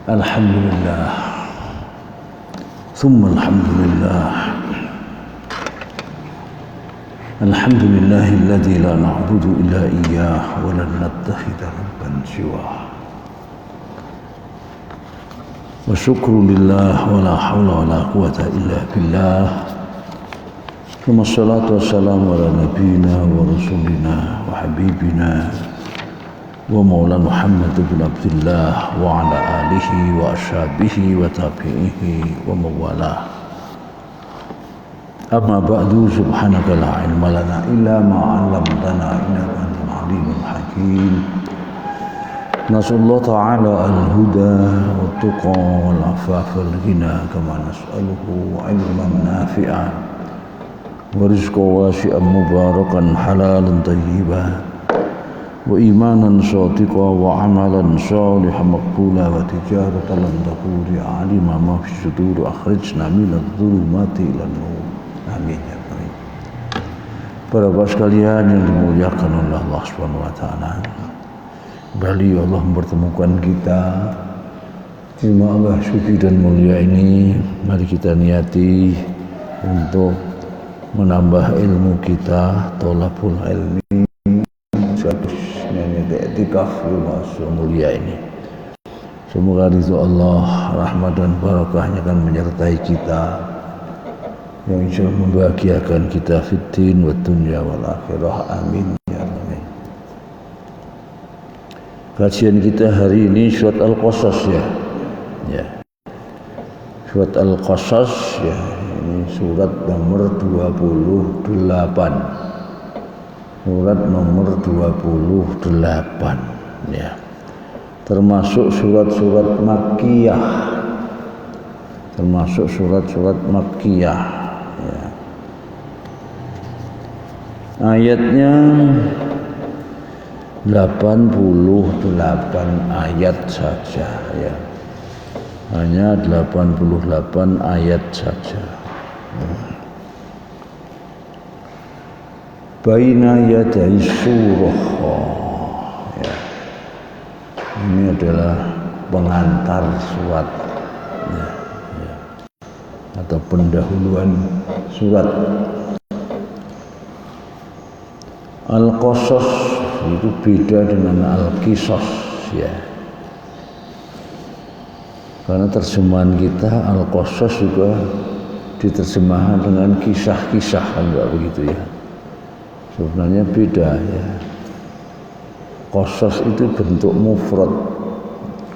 Alhamdulillah, thumma alhamdulillah. Alhamdulillahilladzi la na'budu illa iyyah wa lan nattakhidha rabban siwah. Wa syukru lillah wa la hawla wa la quwwata illa billah. Thumma salatu wassalamu ala nabiyyina wa rasulina wa habibina wa maulana Muhammad bin Abdullah wa ala alihi wa ashabihi wa tabi'ihi wa mawalah. Amma ba'du, subhanaka la ilma lana illa ma 'allamtana innaka antal alimul hakim. Nasallahu ta'ala al-huda wa tuqa wal afafa wal ghina kama nas'aluhu ilman nafi'a wa rizqan wasi'an mubarakan halalan tayyiban wa imanan shatiqa wa amalan shalihan maqbula wa tijaratan lan takuri alima ma fi sudur akhrijna minadh dhulumati ilan nur. Amin ya Rabbi. Para bapak sekalian yang dimuliakan oleh Allah Subhanahu wa taala. Kembali Allah mempertemukan kita di malam suci dan mulia ini. Mari kita niati untuk menambah ilmu kita, thalabul ilmi, i'tikaf di masa mulia ini. Semoga ridho Allah, rahmat dan barakahnya akan menyertai kita, yang insya Allah membahagiakan kita fiddin wa dunya wal akhirah. Amin ya Rabbi. Kajian kita hari ini surat Al-Qasas ya. Surat Al-Qasas ya, ini surat nomor 28. Surat nomor 28 ya. Termasuk surat-surat Makkiyah. Termasuk surat-surat Makkiyah ya. Ayatnya 88 ayat saja ya. Hanya 88 ayat saja. Baina yadai surah ya. Ini adalah pengantar surat ya, ya. Atau pendahuluan surat. Al-Qasas itu beda dengan Al-Qisas ya. Karena terjemahan kita Al-Qasas juga diterjemahkan dengan kisah-kisah, kan enggak begitu ya. Sebenarnya beda ya. Qasas itu bentuk mufrad.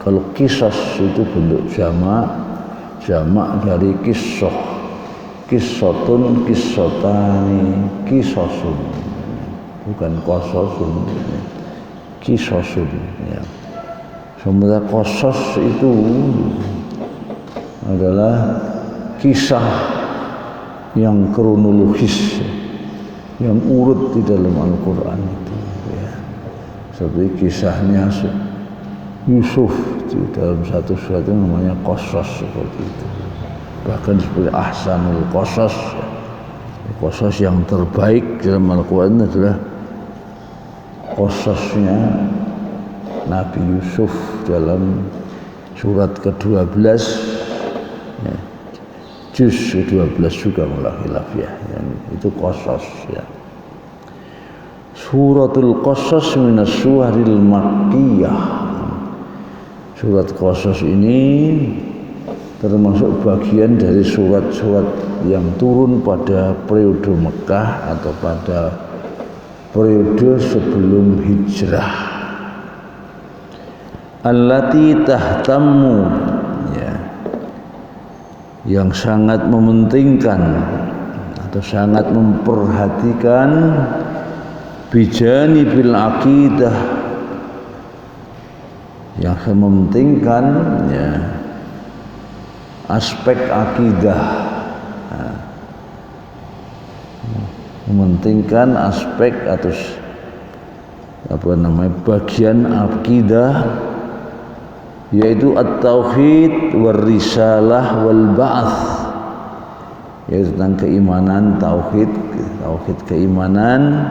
Kalau kisas itu bentuk jamak dari kisah. Qissatun, qissatani, qisasun. Bukan qasasun, qisasun ya. Sementara qasas itu adalah kisah yang kronologis, yang urut di dalam Al-Quran itu ya. Seperti kisahnya Yusuf di dalam satu surat itu namanya qasas seperti itu. Bahkan seperti ahsanul qasas, qasas yang terbaik dalam Al-Quran adalah qasasnya Nabi Yusuf dalam surat ke-12 ya. Juz ke-12 juga mulai khilaf ya. Itu qasas ya. Suratul Qasas minas suwaril makkiyah. Surat Qasas ini termasuk bagian dari surat-surat yang turun pada periode Mekah atau pada periode sebelum hijrah. Allati tahtammu ya, yang sangat mementingkan atau sangat memperhatikan bijani bil aqidah, yang mementingkan ya, aspek akidah, mementingkan aspek atau bagian akidah, yaitu at-tauhid wal risalah wal ba'ats, yaitu tentang keimanan, tauhid keimanan,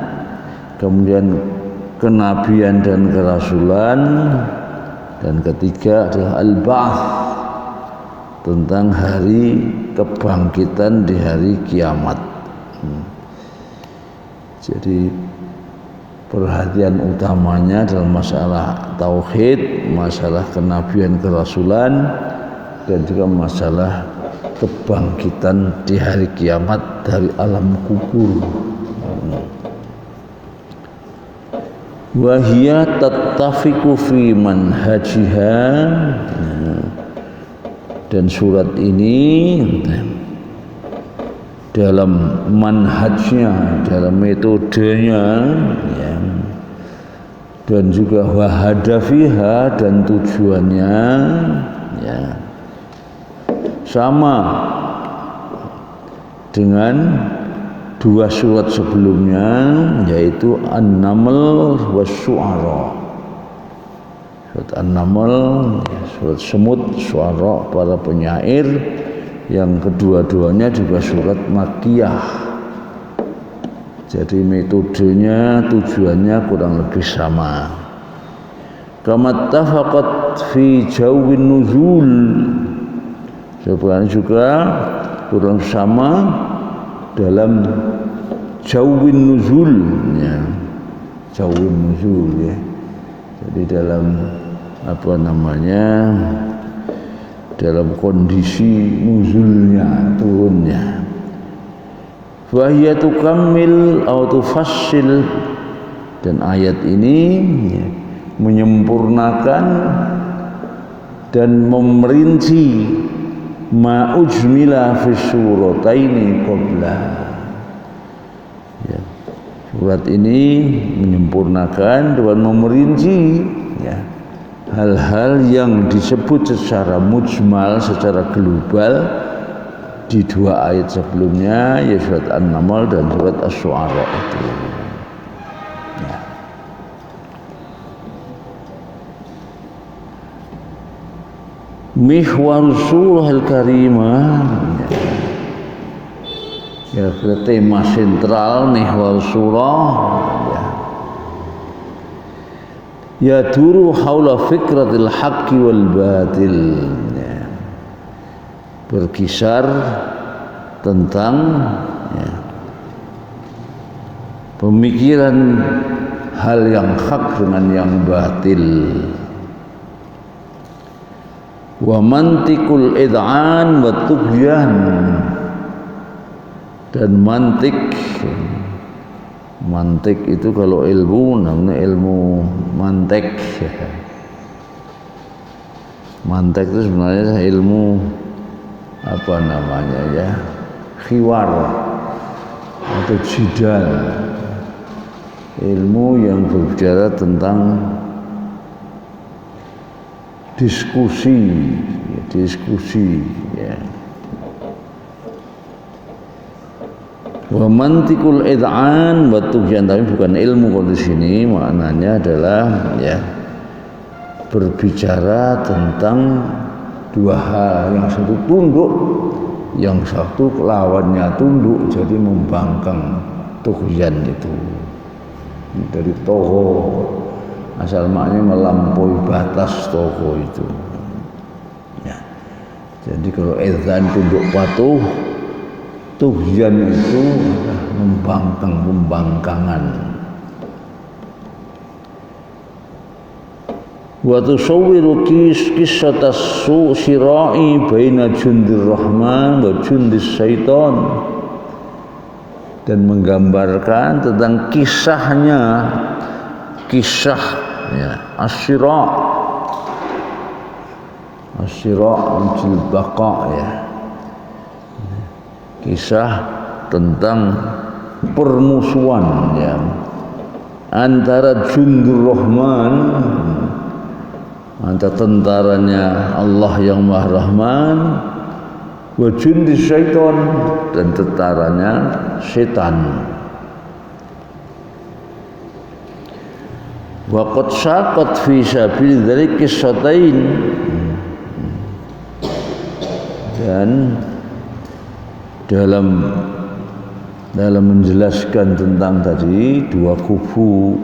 kemudian kenabian dan kerasulan, Dan ketiga adalah al-ba'ts, tentang hari kebangkitan di hari kiamat. Jadi perhatian utamanya dalam masalah tauhid, masalah kenabian kerasulan, dan juga masalah kebangkitan di hari kiamat dari alam kubur. Wahia tattafiqu fi manhajiha, dan surat ini dalam manhajnya, dalam metodenya, ya, dan juga wahadafiha, dan tujuannya, ya, sama dengan dua surat sebelumnya, yaitu An-Naml was-Syu'ara. Surat An-Naml, surat semut, Syu'ara para penyair, yang kedua-duanya juga surat Makkiyah. Jadi metodenya, tujuannya kurang lebih sama. Kama tafaqat fi jawin nuzul, sebenarnya juga kurang sama dalam jawin nuzul, ya, jawin nuzul, ya. Jadi dalam apa namanya, dalam kondisi nuzulnya, turunnya. Fahiya tukammil aw tufassil, dan ayat ini, ya, menyempurnakan dan memperinci ma ujmila fi surataini qabla. Ya, surat ini menyempurnakan dan memperinci, ya, hal-hal yang disebut secara mujmal, secara global di dua ayat sebelumnya, ya, surat An-Naml dan surat Asy-Syu'ara itu. Ya. Mihwar surahil karimah, ya, tema sentral mihwar surah, ya, yaduru haula fikratil haqqi wal batil, ya, berkisar tentang, ya, pemikiran hal yang hak dengan yang batil. Wa mantikul id'an wa tughyan, dan mantik itu kalau ilmu namanya ilmu mantek. Mantek itu sebenarnya ilmu apa namanya, ya, khiwar atau jidal, ilmu yang berbicara tentang diskusi, ya. Wa mantikul id'an wa tughyan, tapi bukan ilmu. Kalau di sini maknanya adalah, ya, berbicara tentang dua hal, yang satu tunduk, yang satu lawannya tunduk, jadi membangkang. Tughyan itu dari toho, asal maknanya melampaui batas toho itu, ya. Jadi kalau idzan tunduk patuh, tughyan itu membangkang, pembangkangan. Wa tusawwiru qissatas syira'i baina jundir rahman wa jundis syaitan, dan menggambarkan tentang kisahnya, kisah, ya, asyira' menjil baqa, ya, kisah tentang permusuhan, ya, antara jundur rahman, antara tentaranya Allah yang Maha Rahman, wa jundis syaitan, dan tentaranya setan. Wa qad saqat fi sabil dzalik qissatain, dan dalam menjelaskan tentang tadi dua kubu,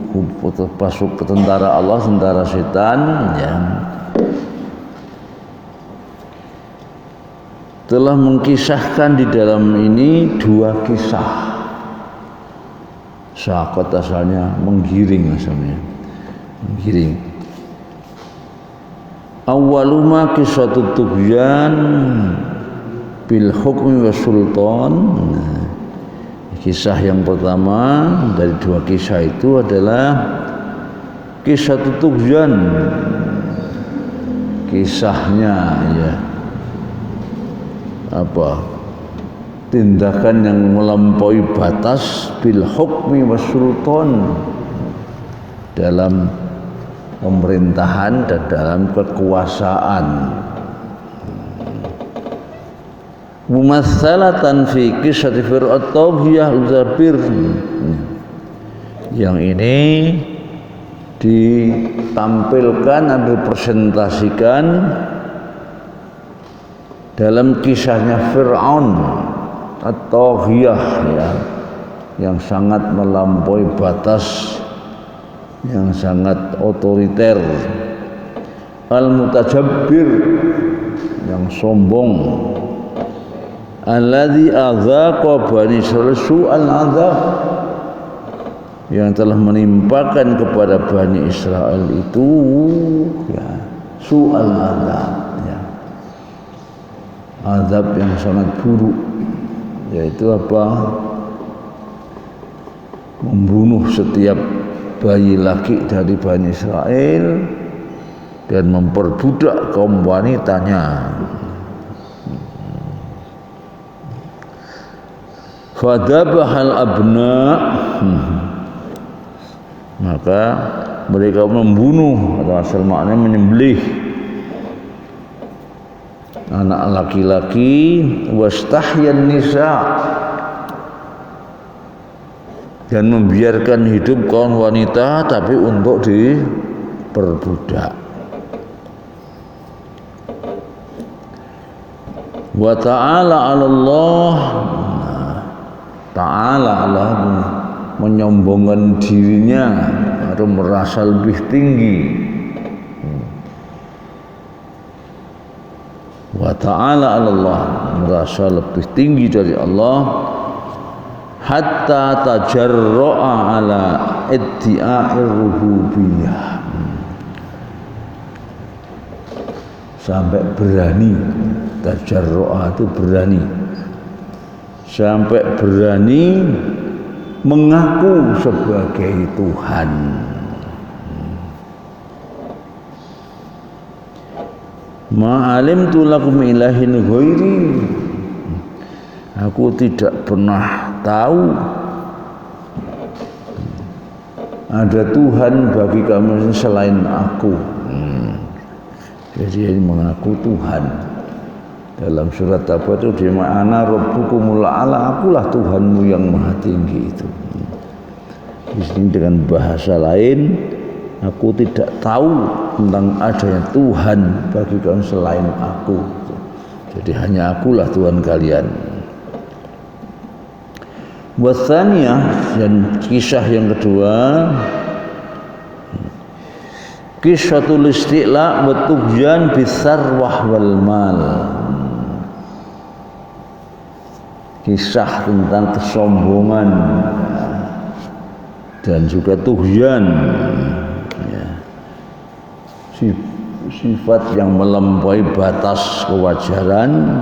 termasuk ke tentara Allah, tentara setan, ya, telah mengkisahkan di dalam ini dua kisah. Syaqat asalnya menggiring, menggiring. Awwaluma kisatut tughyan bil hukmi was sultan. Kisah yang pertama dari dua kisah itu adalah kisatut tughyan, kisahnya ya tindakan yang melampaui batas bil hukmi was sultan, dalam pemerintahan dan dalam kekuasaan. Mumatsalatan fi qissati fir'aun tawhiyah uzabir. Yang ini ditampilkan atau dipresentasikan dalam kisahnya Fir'aun atau Taghiyah ya, yang sangat melampaui batas, yang sangat otoriter, al-mutajabbir, yang sombong, alladzi adzaqa bani Israil su'al azab, yang telah menimpakan kepada Bani Israel itu ya su'al azab ya, azab yang sangat buruk, yaitu membunuh setiap bayi laki dari Bani Israel dan memperbudak kaum wanitanya. Fadabahal abna, maka mereka membunuh, atau asal maknanya menyembelih anak laki-laki, wastahyan nisa, dan membiarkan hidup kaum wanita tapi untuk diperbudak. Wa ta'ala 'ala Allah, ta'ala Allah menyombongkan dirinya atau merasa lebih tinggi. Wa ta'ala 'ala Allah, merasa lebih tinggi dari Allah, hatta tajarra'a ala iddi'a'ir rububiyah, sampai berani, tajarra'a itu berani, sampai berani mengaku sebagai Tuhan. Ma'alimtu lakum ilahin ghairi, aku tidak pernah tahu ada Tuhan bagi kamu selain aku. Jadi ini mengaku Tuhan. Dalam surat apa itu, di ma'ana rabbukumul a'la, akulah Tuhanmu yang maha tinggi itu. Di sini dengan bahasa lain, aku tidak tahu tentang adanya Tuhan bagi kamu selain aku. Jadi hanya akulah Tuhan kalian. Wasaniyah, dan kisah yang kedua, kisahul isti'la wa tughyan bisarwah wal mal, kisah tentang kesombongan dan juga tughyan ya, sifat yang melampaui batas kewajaran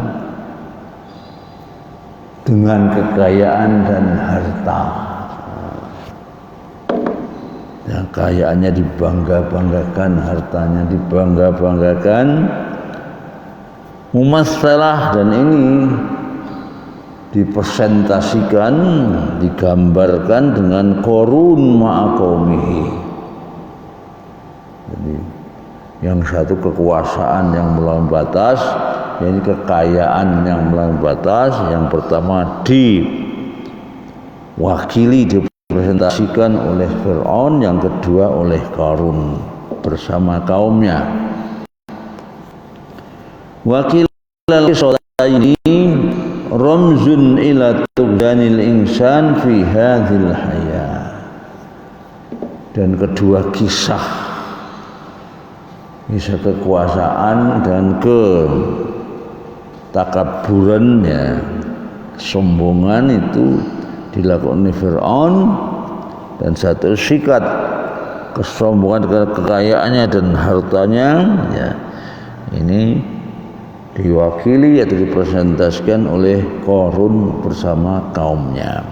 dengan kekayaan dan harta. Yang kayaannya dibangga-banggakan, hartanya dibangga-banggakan. Mumatsalah, dan ini dipresentasikan, digambarkan dengan Qarun ma'a qaumihi. Jadi yang satu kekuasaan yang melampaui batas, ini kekayaan yang melampaui batas. Yang pertama diwakili, dipresentasikan oleh Fir'aun, yang kedua oleh Qarun bersama kaumnya. Wakil ini ramzun ila tughyanil insan fi hadhil hayat. Dan kedua kisah kekuasaan dan takaburan ya, kesombongan itu dilakukan oleh Fir'aun, dan satu sikat kesombongan kekayaannya dan hartanya ya, ini diwakili atau dipresentasikan oleh Qarun bersama kaumnya.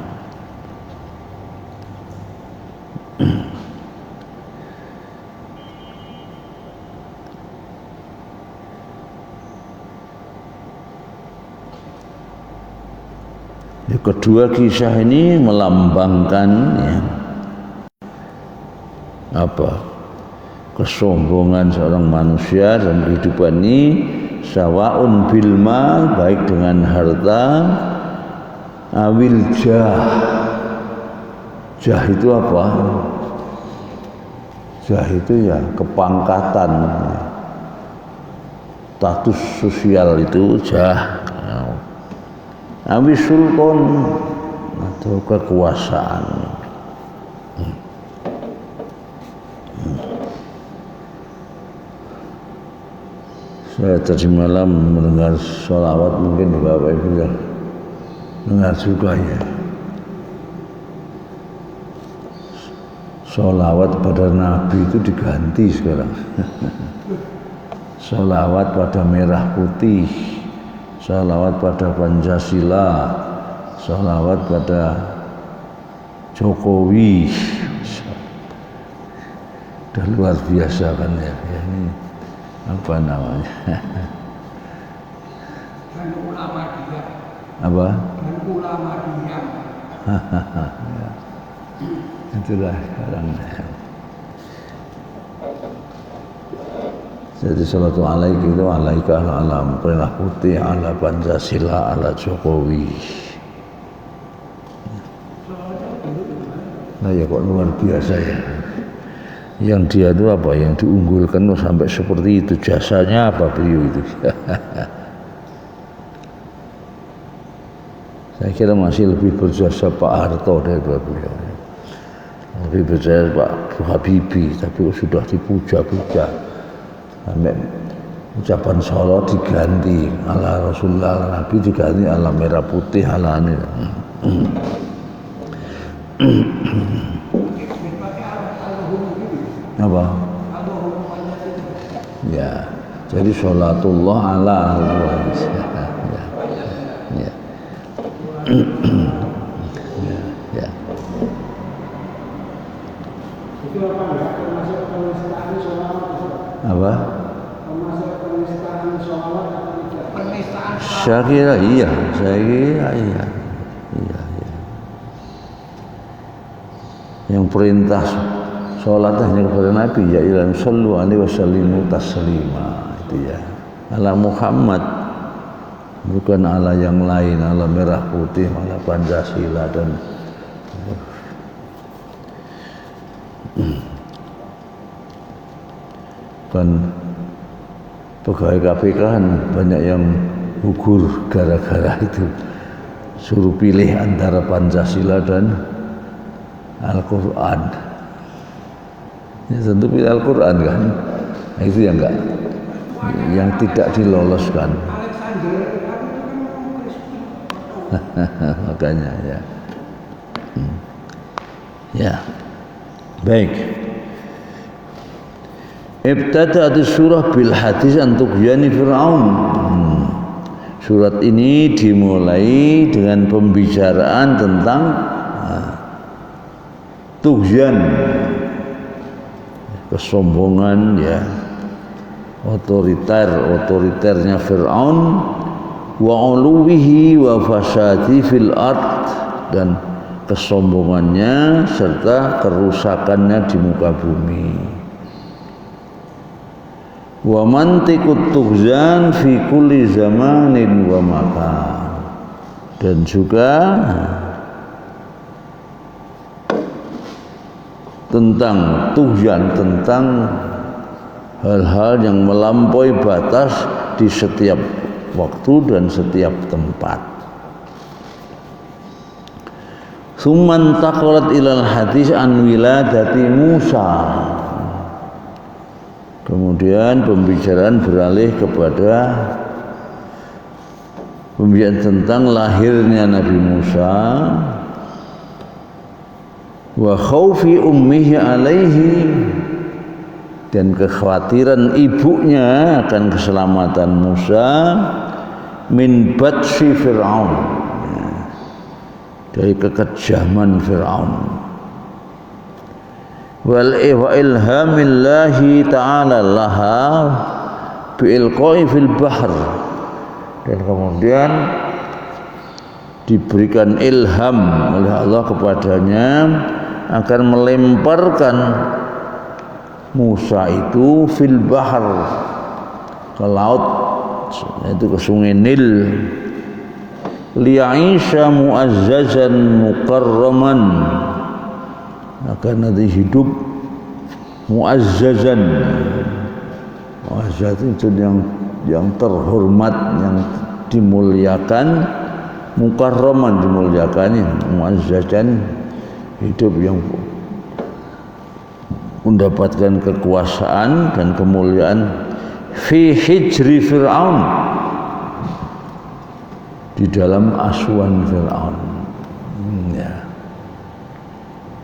Yang kedua, kisah ini melambangkan ya, apa, kesombongan seorang manusia dalam kehidupan ini, sawaun bil mal, baik dengan harta, awil jah. Jah itu apa? Jah itu ya kepangkatan, status sosial itu jah. Awil sultan atau kekuasaan. Saya tadi malam mendengar sholawat, mungkin Bapak Ibu ya dengar juga ya. Sholawat pada Nabi itu diganti sekarang. Sholawat pada merah putih, sholawat pada Pancasila, sholawat pada Jokowi. Udah luar biasa kan ya, ini apa namanya? Dan ulama dia. Apa? Dan ulama dia. Ya. Itulah sekarang. Jadi salatu alaiki itu alaika ala merah putih, ala Pancasila, ala Jokowi. Nah ya kok luar biasa ya. Yang dia itu apa, yang diunggulkan sampai seperti itu, jasanya apa beliau itu. Saya kira masih lebih berjasa Pak Harto daripada beliau, lebih berjasa Pak Habibie, tapi sudah dipuja-puja sampai ucapan sholawat diganti ala Rasulullah, ala Nabi diganti ala merah putih, ala ini. Apa? Ya, jadi sholatullah ala Allah. Ya, ya, ya. Apa? Saya kira iya, iya. Yang perintah sholat hanya kepada Nabi, ya ilam sallu alaihi wasallimu taslima, itu ya, ala Muhammad, bukan ala yang lain, ala merah putih, ala Pancasila dan pegawai KPK kan banyak yang gugur gara-gara itu, suruh pilih antara Pancasila dan Al-Quran. Ya tentu pilih Al-Quran kan, nah, itu yang enggak, yang tidak diloloskan. Makanya ya, ya, baik. Ibtada'at surah bil hadis an tughyani Fir'aun. Surat ini dimulai dengan pembicaraan tentang tughyan, kesombongan ya, otoriternya Fir'aun, wa uluwihi wa fasadi fil ard, dan kesombongannya serta kerusakannya di muka bumi. Wa mantiqut tughyan fi kulli zamanin wa makan, dan juga tentang tughyan, tentang hal-hal yang melampaui batas di setiap waktu dan setiap tempat. Summan taqalat ilal hadis an wiladati Musa. Kemudian pembicaraan beralih kepada pembicaraan tentang lahirnya Nabi Musa wa khaufi ummihi alaihi, dan kekhawatiran ibunya akan keselamatan Musa min batsi Fir'aun, dari kekejaman Fir'aun, wal ilhamillahi ta'ala laha bi'ilqai fil bahr, dan kemudian diberikan ilham oleh Allah kepadanya akan melemparkan Musa itu fil bahr, ke laut, yaitu ke sungai Nil, liya'isha mu'azzazan mukarraman, akan nanti hidup mu'azzazan. Mu'azzaz itu yang terhormat, yang dimuliakan, mukarraman dimuliakan, mu'azzazan hidup yang mendapatkan kekuasaan dan kemuliaan fi hijri Fir'aun, di dalam asuhan Fir'aun. Ya.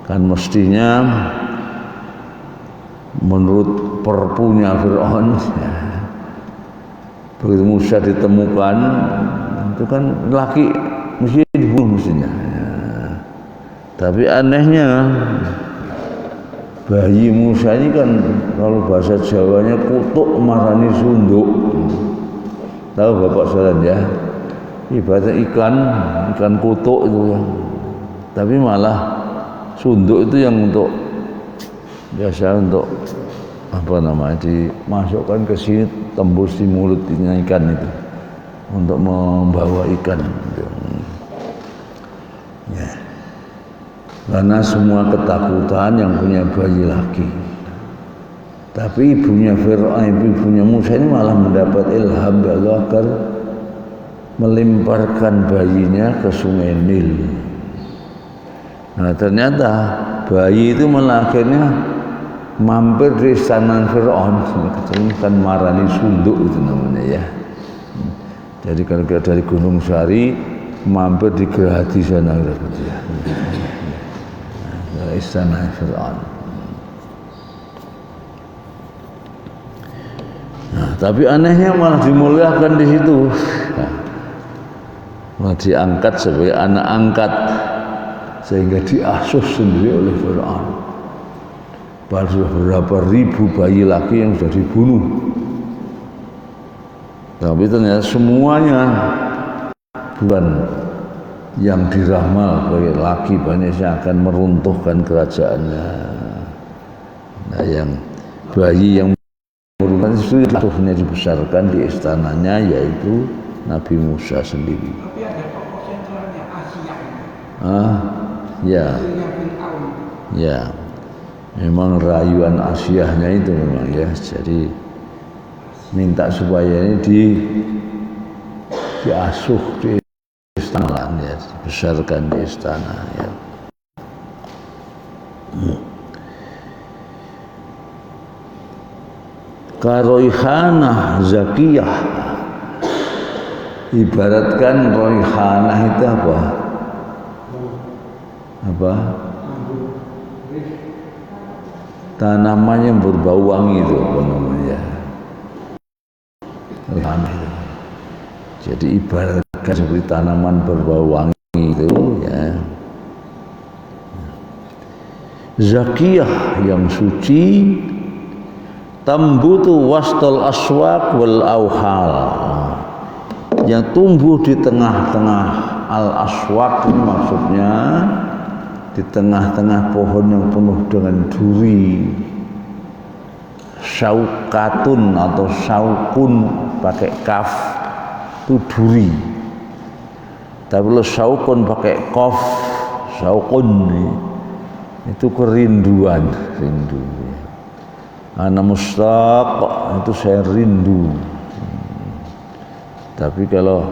Kan mestinya menurut perpunya Fir'aun, ya, begitu Musa ditemukan itu kan laki mesti dibunuh mestinya, ya. Tapi anehnya bayi Musa ini kan kalau bahasa Jawanya kutuk marani sunduk. Tahu Bapak sekalian ya, ibaratnya ikan kutuk itu ya. Tapi malah sunduk itu yang untuk biasa untuk apa namanya dimasukkan ke sini, tembus di mulutnya ikan itu untuk membawa ikan. Ya. Karena semua ketakutan yang punya bayi laki. Tapi ibunya Fir'aun, ibunya Musa ini malah mendapat ilham Allah agar melemparkan bayinya ke sungai Nil. Nah ternyata bayi itu malah akhirnya mampir di istana Fir'aun, kan marani sunduk itu namanya ya. Jadi kalau dari Gunung Sari mampir di Gerahadi sana gitu ya. Istana Fir'aun. Nah, tapi anehnya malah dimuliakan di situ. Nah, malah diangkat sebagai anak angkat sehingga diasuh sendiri oleh Fir'aun. Baru beberapa ribu bayi laki yang sudah dibunuh. Tapi ternyata semuanya bukan yang diramal sebagai laki banyaknya akan meruntuhkan kerajaannya. Nah, yang bayi yang meruntuhkan itu jatuhnya dibesarkan di istananya, yaitu Nabi Musa sendiri. Tapi ada tokoh sentralnya Asia. Ya, ya, memang rayuan Asiahnya itu memang ya. Jadi minta supaya ini diasuh di istana ya, dibesarkan di istana ya. Karoihanah zakiyah, ibaratkan roihanah itu apa? Tanaman yang berbau wangi itu apa namanya? Roihanah itu. Jadi ibaratkan seperti tanaman berbau wangi itu ya. Zakiyah yang suci, tambutu wastal aswaq wal auhal, yang tumbuh di tengah-tengah al aswaq, ini maksudnya di tengah-tengah pohon yang penuh dengan duri. Saukatun atau saukun pakai kaf itu duri, tapi kalau saukun pakai qaf, saukun itu kerinduan, rindu. Ana mustaq itu saya rindu. Tapi kalau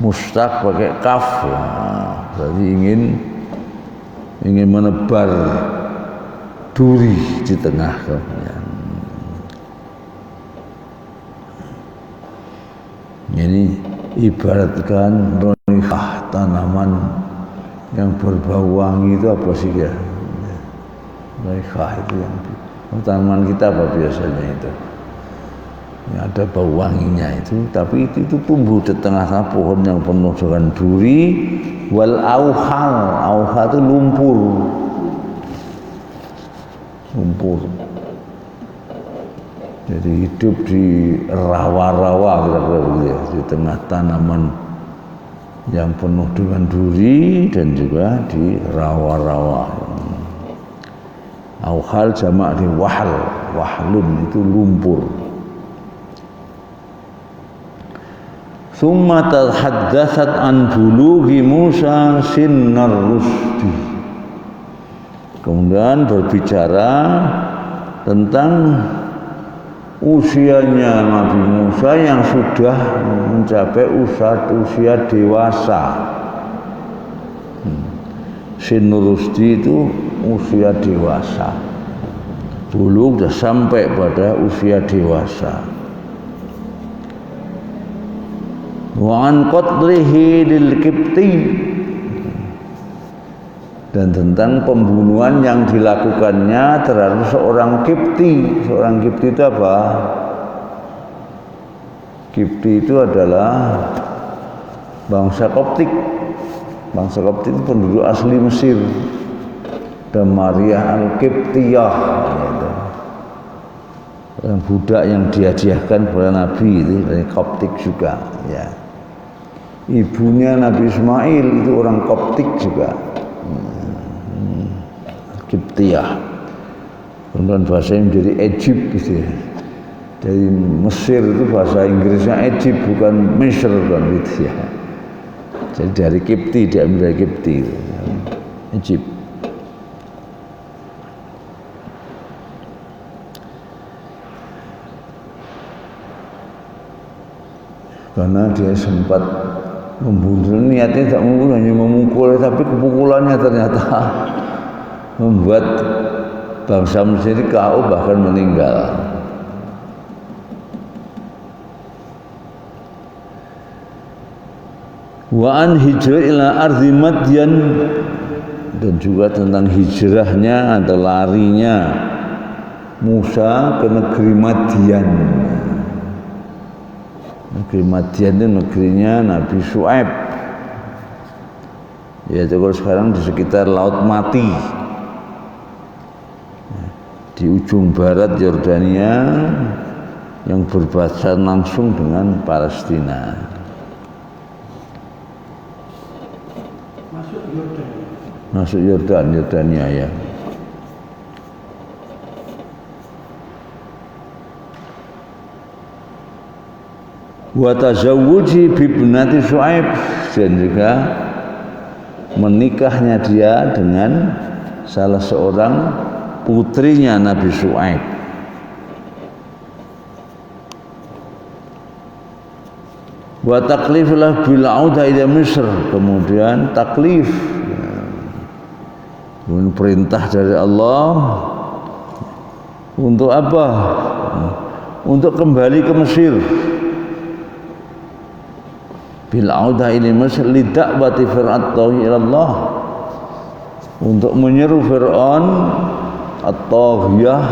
mustaq pakai kaf ya, berarti ingin menebar duri di tengah ya. Ini ibaratkan raihah tanaman yang berbau wangi itu apa sih ya? Raihah itu yang tanaman kita apa biasanya itu? Yang ada bau wanginya itu, tapi itu tumbuh di tengah-tengah pohon yang penuh dengan duri. Wal auha itu lumpur. Jadi hidup di rawa-rawa kira-kira begitu ya, di tengah tanaman yang penuh dengan duri dan juga di rawa-rawa. Auhal jamak di wahlun itu lumpur. Summa tahaddatsat an bulughi Musa sinnar rusdi. Kemudian berbicara tentang usianya Nabi Musa yang sudah mencapai usia dewasa. Sinur rusdi itu usia dewasa. Bulugh sudah sampai pada usia dewasa. Wa an qatlihi lil Qibti, dan tentang pembunuhan yang dilakukannya terhadap seorang Qibti. Seorang Qibti itu apa? Qibti itu adalah bangsa Koptik. Bangsa Koptik itu penduduk asli Mesir. Damariah al-Qibtiyah, orang budak yang dihadiahkan kepada Nabi itu dari Koptik juga, ya. Ibunya Nabi Ismail itu orang Koptik juga, Qibtiyah. Kemudian bahasanya menjadi Egypt gitu ya. Dari Mesir itu bahasa Inggrisnya Egypt, bukan Mesir kan gitu ya. Jadi dari Qibti, diambil dari Qibti, Egypt. Karena dia sempat membunuh, niatnya tidak membunuh, hanya memukul, tapi kepukulannya ternyata membuat bangsa Mesir KO bahkan meninggal. Wa an hijrah ila ardi Madyan, dan juga tentang hijrahnya atau larinya Musa ke negeri Madyan. Negeri Madyan itu negerinya Nabi Syuaib, yaitu kalau sekarang di sekitar Laut Mati, di ujung barat Yordania yang berbatasan langsung dengan Palestina. Masuk Yordania ya. Wa tazawwuji bibnati Syuaib, dan juga menikahnya dia dengan salah seorang putrinya Nabi Syuaib. Wa takliflah bil auda ila Misr, kemudian taklif, perintah dari Allah untuk apa? Untuk kembali ke Mesir. Bil auda ila Mesr li da'wati fir'aun ila Allah, untuk menyeru Fir'aun at-taghiyah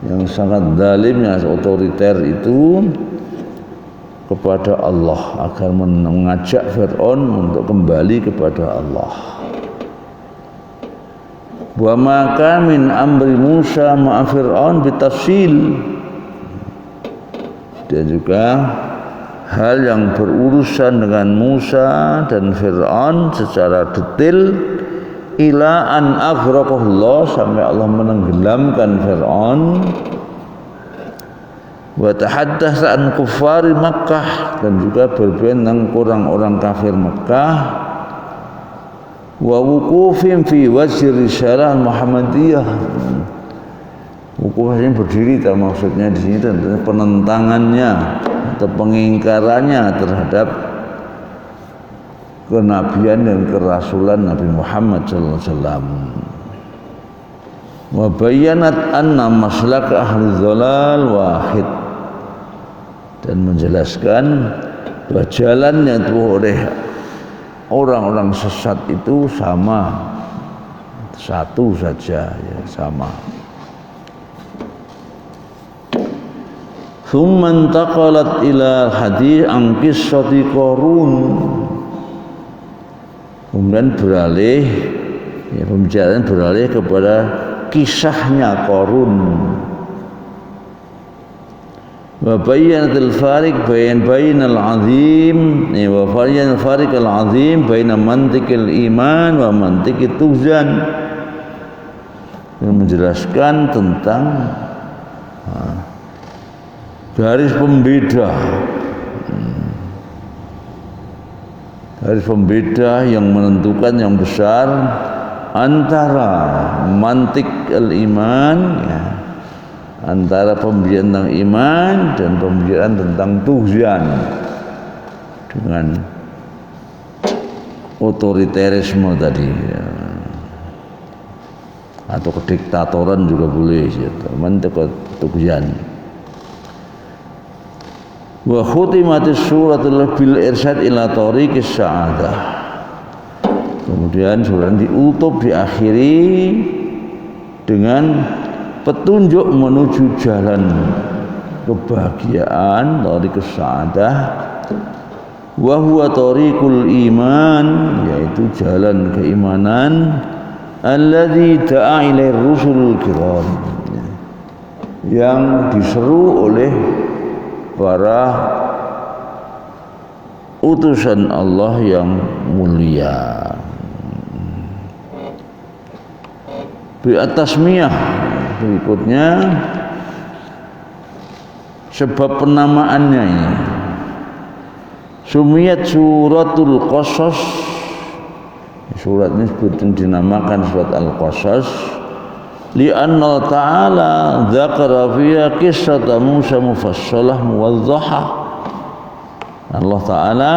yang sangat zalim, yang otoriter itu, kepada Allah, agar mengajak Fir'aun untuk kembali kepada Allah. Wa maka min amri Musa ma'a Fir'aun bitafsil, dan juga hal yang berurusan dengan Musa dan Fir'aun secara detail, ila an aghraqahullah, sampai Allah menenggelamkan Fir'aun. Wa tahaddatsa an kuffari Makkah, dan juga berbicara tentang orang-orang kafir Makkah. Wa wuqufin fi wajhi risalah Muhammadiyah, wukufnya berdiri, maksudnya di sini tentunya penentangannya atau pengingkarannya terhadap kenabian dan kerasulan Nabi Muhammad sallallahu alaihi wasallam. Wa bayyanat anna maslak ahli dhalal wahid, dan menjelaskan bahwa jalan yang ditempuh oleh orang-orang sesat itu sama, satu saja, ya, sama. Thumma intaqalat ila hadits an qissati Qarun. Kemudian beralih, ya, pembicaraan beralih kepada kisahnya Qarun. Wa bayyanatil fariq bainal azim, wa bayyana fariq al azim baina mantiqil iman wa mantiqit tuzan. Menjelaskan tentang garis pembeda, garis pembeda yang menentukan yang besar antara mantik al-iman, ya, antara pembicaraan tentang iman dan pembicaraan tentang tughyan dengan otoriterisme tadi, ya. Atau kediktatoran juga boleh, ya, mantik tughyan. Wa khutimatis suratul bil irsyad ila tariqis sa'adah. Kemudian surat ditutup, diakhiri dengan petunjuk menuju jalan kebahagiaan, tariqus sa'adah. Wa huwa tariqul iman, yaitu jalan keimanan, alladzi da'a ilaihi rusulul kiram, yang diseru oleh para utusan Allah yang mulia. Bi atasmiyah berikutnya sebab penamaannya ini. Sumiyat suratul Qasas, surat ini dinamakan surat Al-Qasas, li'anna ta'ala dzakara fiha qissata Musa mufassalah muwadhdhahah. Allah Ta'ala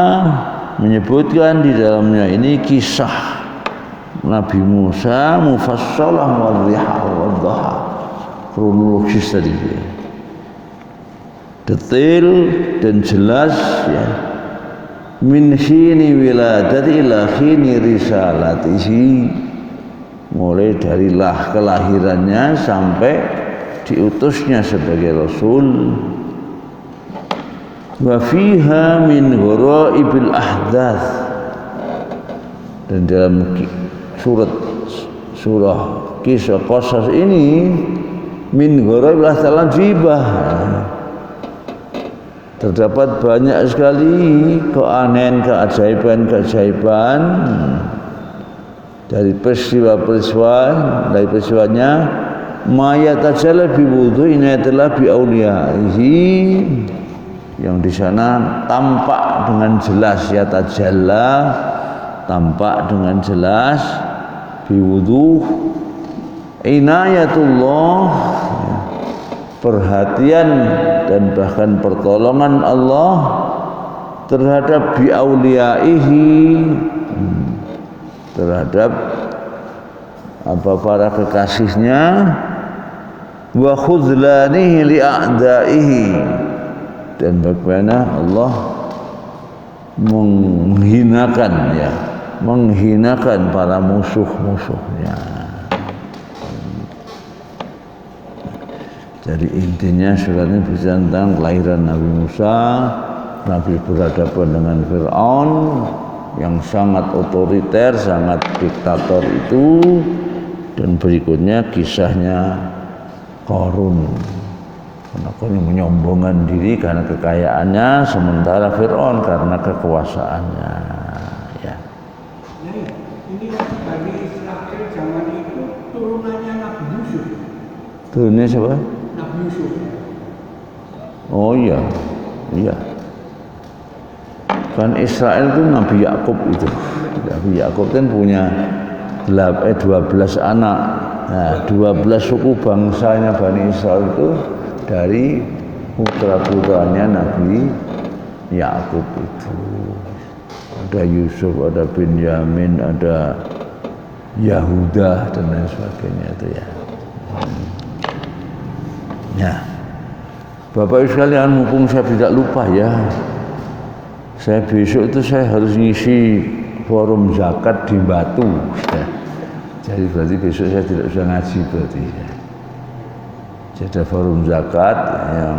menyebutkan di dalamnya ini kisah Nabi Musa mufassalah muwadhdhahah, kronologis tadi, detail dan jelas, ya, min khini wiladati ila khini risalatihi, mulai dari kelahirannya sampai diutusnya sebagai Rasul. Wa fiha min ghoraibil ahdath, dan dalam surah kisah Qasas ini min ghoraibil ahdath jibah, terdapat banyak sekali keanehan, keajaiban dari peristiwanya mayatajalla bi wudhu'ina telah bi auliyaihi, yang di sana tampak dengan jelas, ya tajalla, tampak dengan jelas, bi wudhu, inayatullah, perhatian dan bahkan pertolongan Allah terhadap bi auliyaihi, terhadap para kekasihnya, wa khudlanihi li a'daihi, dan bagaimana Allah menghinakan para musuh-musuhnya. Jadi intinya surat ini berbicara tentang kelahiran Nabi Musa, Nabi berhadapan dengan Fir'aun yang sangat otoriter, sangat diktator itu, dan berikutnya kisahnya Qarun. Karena menyombongkan diri karena kekayaannya, sementara Fir'aun karena kekuasaannya. Ya. Jadi ini Bani Israil zaman itu turunannya Nabi Yusuf. Turunnya siapa? Nabi Yusuf. Oh iya, iya. Kan Israel itu Nabi Yakub itu. Nabi Yakub kan punya 12 anak. Nah, 12 suku bangsanya Bani Israel itu dari putra-putranya Nabi Yakub itu. Ada Yusuf, ada Benyamin, ada Yahuda dan lain sebagainya itu, ya. Ya, Bapak Ibu sekalian, mumpung saya tidak lupa, ya, Saya besok itu saya harus ngisi forum zakat di Batu. Ya. Jadi berarti besok saya tidak bisa ngaji berarti. Ya. Jadi ada forum zakat yang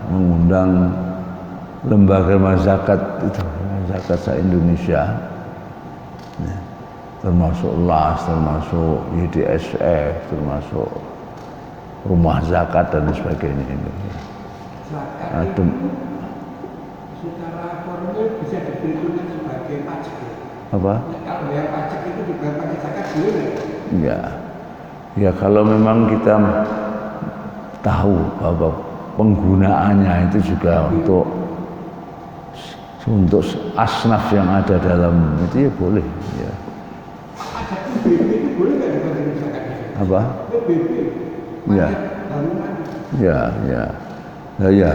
mengundang lembaga zakat itu, zakat se-Indonesia. Ya. Termasuk LAS, termasuk YDSF, termasuk rumah zakat dan sebagainya ini. Zakat itu secara formal bisa diperhitungkan sebagai pajak. Apa? Kalau bayar pajak itu dibayar pakai zakat dulu ya? Ya kalau memang kita tahu bahwa penggunaannya itu juga untuk asnaf yang ada dalam itu ya boleh. Ya. Pajak BB itu boleh nggak dibayar zakatnya? Apa? BB. Ya. Ya, ya. Nah, ya.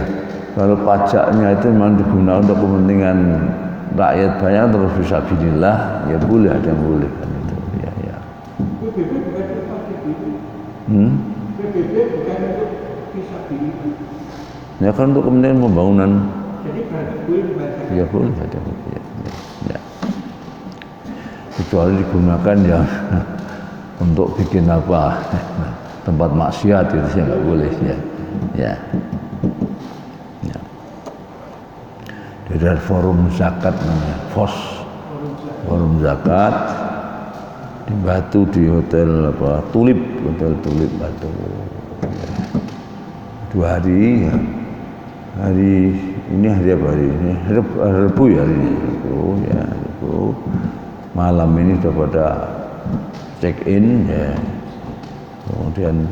Kalau pajaknya itu memang digunakan untuk kepentingan rakyat banyak terus fisabilillah, ya boleh, ada yang boleh kan itu. Ya, ya. BB bukan untuk fisabilillah. BB bukan untuk fisabilillah. Ya kan untuk kepentingan pembangunan. Jadi berarti boleh dibayar. Ya boleh ada. Ya, ya, ya. Kecuali digunakan ya untuk bikin apa tempat maksiat itu sih nggak boleh ya. Ya. Ya. Dari forum zakat namanya FOS, forum zakat di Batu di hotel apa Tulip, hotel Tulip Batu. Ya. 2 hari ya. Hari ini hari apa hari ini? Rebu ya hari ini. Rebu. Malam ini sudah pada check in ya. Kemudian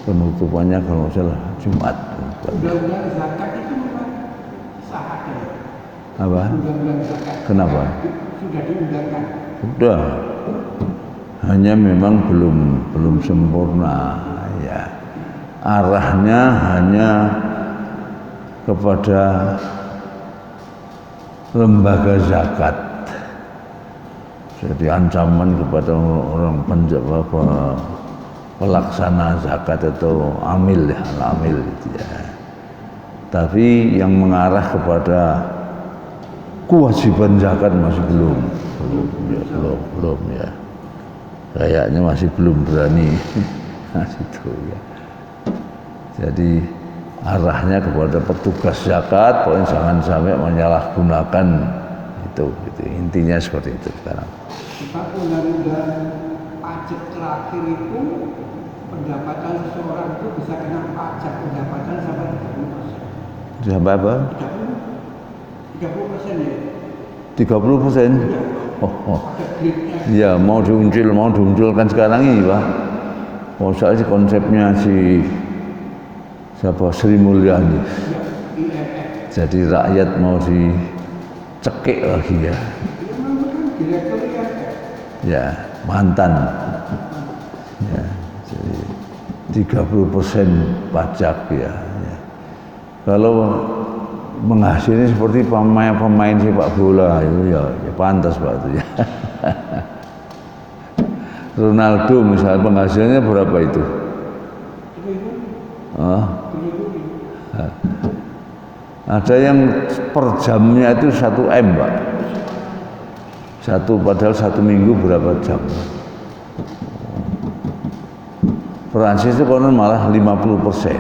penutupannya kalau nggak salah Jumat. Undang-undang zakat itu memang sah ada. Apa? Undang-undang zakat. Kenapa? Sudah diundangkan. Sudah. Hanya memang belum sempurna ya. Arahnya hanya kepada lembaga zakat. Jadi ancaman kepada orang pelaksana zakat atau amil ya, amil gitu ya. Tapi yang mengarah kepada kewajiban zakat masih belum ya. Kayaknya masih belum berani. Nah, itu ya. Jadi arahnya kepada petugas zakat, pokoknya jangan sampai menyalahgunakan itu. Intinya seperti itu sekarang. Sebab undang-undang pajak terakhir itu pendapatan seseorang itu bisa kena pajak pendapatan sampai 30%. Sampai apa? 30% ya. 30%? Oh. Ya mau diunculkan sekarang ini Pak. Oh saya sih konsepnya siapa Sri Mulyani. Jadi rakyat mau dicekik lagi ya. Ya mantan. Ya, jadi 30% pajak ya. Kalau menghasilkan seperti pemain sepak bola itu ya pantas Pak itu ya. Ronaldo misalnya penghasilannya berapa itu? Ada yang per jamnya itu 1 M Pak. Padahal 1 minggu berapa jam? Perancis itu konon malah 50%.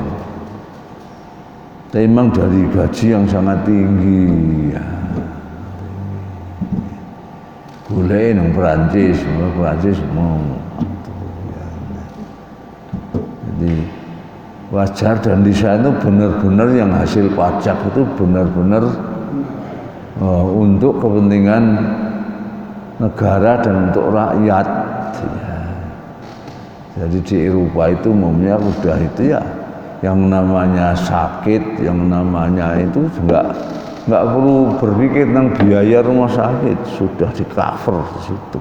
Tapi memang dari gaji yang sangat tinggi ya. Boleh nang Perancis mau. Jadi wajar dan di sana itu benar-benar yang hasil pajak itu benar-benar untuk kepentingan negara dan untuk rakyat. Ya. Jadi di Eropa itu umumnya udah itu ya. Yang namanya sakit, yang namanya itu nggak perlu berpikir tentang biaya rumah sakit, sudah di cover di situ.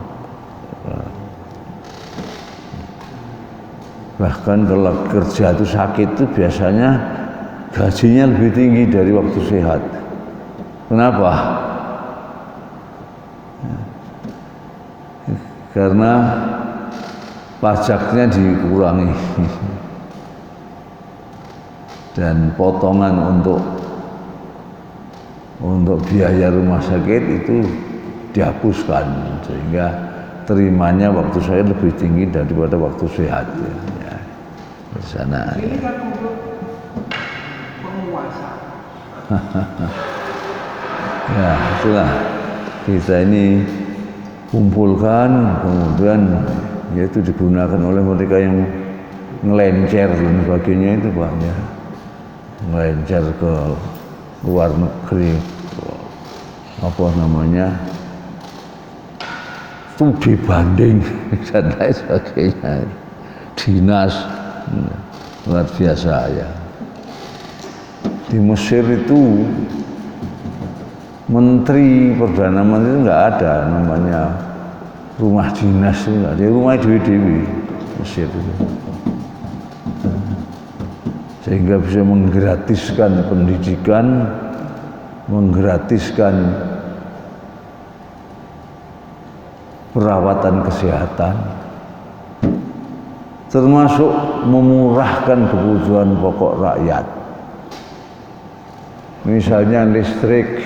Bahkan kalau kerja itu sakit itu biasanya gajinya lebih tinggi dari waktu sehat. Kenapa? Karena pajaknya dikurangi. Dan potongan untuk untuk biaya rumah sakit itu dihapuskan sehingga terimanya waktu saya lebih tinggi daripada waktu sehat ya. Ya. Di sana. Ini kan untuk penguasa. Ya itulah kita ini kumpulkan kemudian yaitu digunakan oleh mereka yang ngelencer dan sebagainya itu Pak ya. Ngelencer ke luar negeri apa namanya studi banding dan lain sebagainya dinas luar biasa ya. Di Mesir itu menteri perdana menteri itu nggak ada namanya rumah dinas itu nggak ada, rumah dewi-dewi Mesir itu sehingga bisa menggratiskan pendidikan, menggratiskan perawatan kesehatan, termasuk memurahkan kebutuhan pokok rakyat. Misalnya listrik,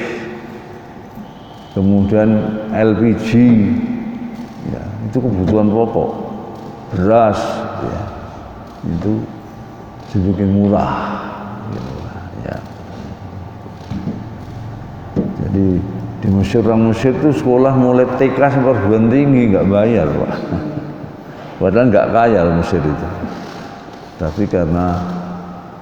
kemudian LPG, ya, itu kebutuhan pokok, beras, ya, itu dibikin murah, gitu, ya. Jadi di Mesir, orang Mesir itu sekolah mulai TK sampai perguruan tinggi nggak bayar Pak. Padahal nggak kaya Mesir itu, tapi karena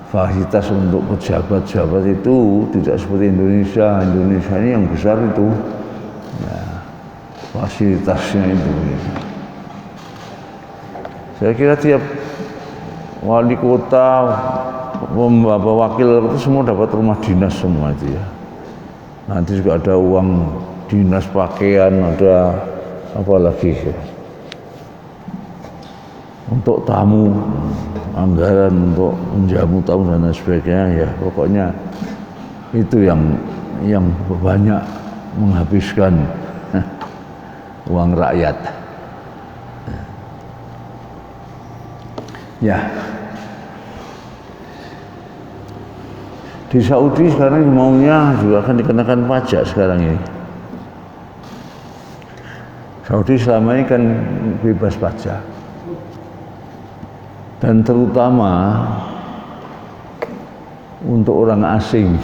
fasilitas untuk pejabat-pejabat itu tidak seperti Indonesia. Indonesia ini yang besar itu, ya, fasilitasnya itu. Saya kira tiap wali kota, wakil itu semua dapat rumah dinas semua itu ya. Nanti juga ada uang dinas pakaian, ada apa lagi ya. Untuk tamu, anggaran untuk menjamu tamu dan lain sebagainya ya, pokoknya itu yang banyak menghabiskan uang rakyat. Ya. Di Saudi sekarang maunya juga akan dikenakan pajak sekarang ini. Saudi selama ini kan bebas pajak. Dan terutama untuk orang asing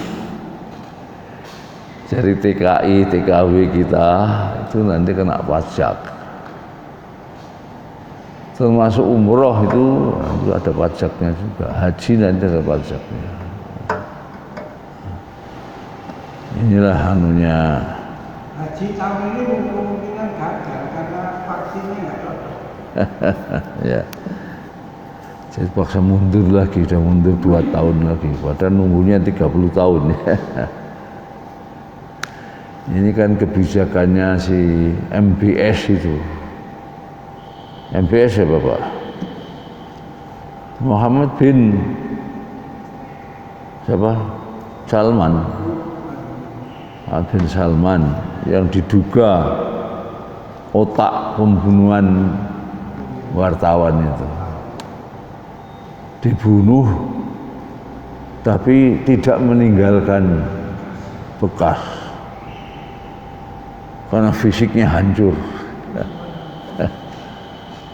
dari TKI, TKW kita itu nanti kena pajak. Termasuk umroh itu ada pajaknya juga, haji nanti ada pajaknya. Inilah anunya. Haji tahun ini kemungkinan gagal karena vaksinnya nggak cocok. Ya. Jadi paksa mundur lagi, udah mundur 2 tahun lagi, padahal nunggunya 30 tahun. Ini kan kebijakannya si MBS itu. MBS ya Bapak? Muhammad bin siapa? Salman. Bin Salman yang diduga otak pembunuhan wartawan itu. Dibunuh tapi tidak meninggalkan bekas karena fisiknya hancur,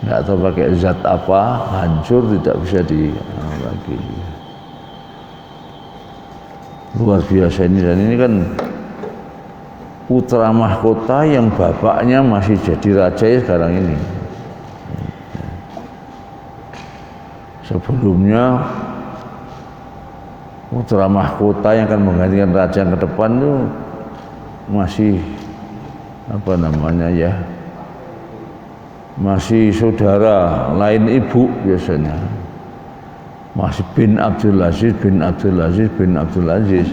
nggak tahu pakai zat apa, hancur, tidak bisa lagi. Luar biasa ini. Dan ini kan putra mahkota yang bapaknya masih jadi raja sekarang ini. Sebelumnya putra mahkota yang akan menggantikan raja yang ke depan itu masih apa namanya ya, masih saudara lain ibu biasanya, masih bin Abdul Aziz, bin Abdul Aziz, bin Abdul Aziz,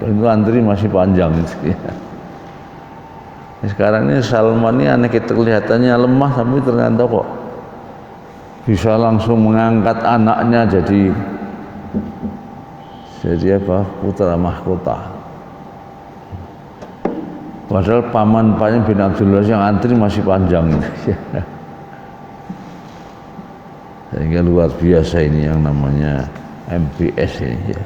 dan itu antri masih panjang itu ya. Sekarang ini Salman ini aneh, kelihatannya lemah tapi ternyata kok bisa langsung mengangkat anaknya jadi apa, putra mahkota. Padahal paman-pamannya bin Abdul Aziz yang antri masih panjang. Sehingga luar biasa ini yang namanya MBS ini ya.